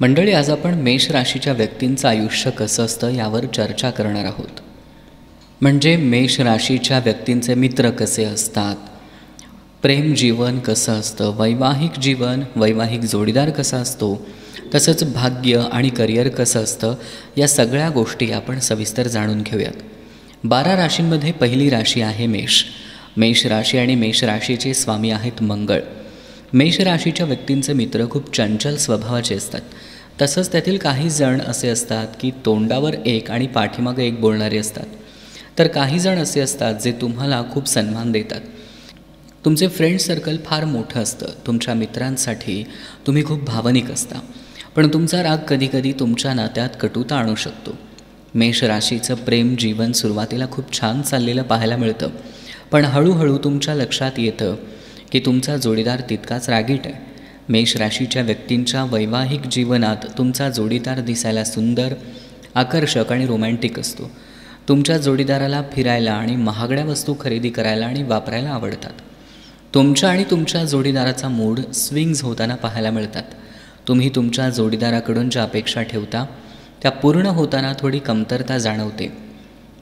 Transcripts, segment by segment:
मंडळी, आज आपण मेष राशीच्या व्यक्तींचं आयुष्य कसं असतं यावर चर्चा करणार आहोत. म्हणजे मेष राशीच्या व्यक्तींचे मित्र कसे असतात, प्रेम जीवन कसं असतं, वैवाहिक जीवन, वैवाहिक जोडीदार कसा असतो, तसंच भाग्य आणि करिअर कसं असतं, या सगळ्या गोष्टी आपण सविस्तर जाणून घेऊयात. 12 राशींमध्ये पहिली राशी आहे मेष. मेष राशी आणि मेष राशीचे स्वामी आहेत मंगळ. मेष राशीच्या व्यक्तींचे मित्र खूप चंचल स्वभावाचे असतात. तसंच त्यातील काही जण असे असतात की तोंडावर एक आणि पाठीमागे एक बोलणारे असतात. तर काही जण असे असतात जे तुम्हाला खूप सन्मान देतात. तुमचे फ्रेंड सर्कल फार मोठं असतं. तुमच्या मित्रांसाठी तुम्ही खूप भावनिक असता. पण तुमचा राग कधीकधी तुमच्या नात्यात कटुता आणू शकतो. मेष राशीचं प्रेम जीवन सुरुवातीला खूप छान चाललेलं पाहायला मिळतं. पण हळूहळू तुमच्या लक्षात येतं की तुमचा जोडीदार तितकाच रागीट आहे. मेष राशीच्या व्यक्तींच्या वैवाहिक जीवनात तुमचा जोडीदार दिसायला सुंदर, आकर्षक आणि रोमॅन्टिक असतो. तुमच्या जोडीदाराला फिरायला आणि महागड्या वस्तू खरेदी करायला आणि वापरायला आवडतात. तुमच्या आणि तुमच्या जोडीदाराचा मूड स्विंग्स होताना पाहायला मिळतात. तुम्ही तुमच्या जोडीदाराकडून ज्या अपेक्षा ठेवता त्या पूर्ण होताना थोडी कमतरता जाणवते.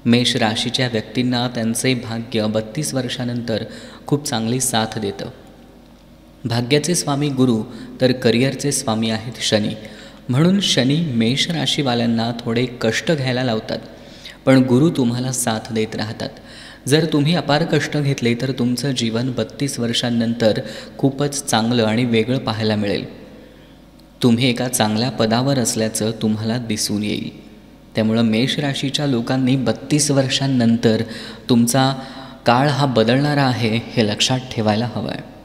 मेष राशीच्या व्यक्तींना त्यांचे भाग्य 32 वर्षानंतर खूप चांगली साथ देतं. भाग्याचे स्वामी गुरु तर करिअरचे स्वामी आहेत शनी. म्हणून शनी मेष राशीवाल्यांना थोडे कष्ट घ्यायला लावतात, पण गुरु तुम्हाला साथ देत राहतात. जर तुम्ही अपार कष्ट घेतले तर तुमचं जीवन 32 वर्षांनंतर खूपच चांगलं आणि वेगळं पाहायला मिळेल. तुम्ही एका चांगल्या पदावर असल्याचं तुम्हाला दिसून येईल. त्यामुळं मेष राशीच्या लोकांनी 32 वर्षांनंतर तुमचा काळ हा बदलणारा आहे हे लक्षात ठेवायला हवं आहे.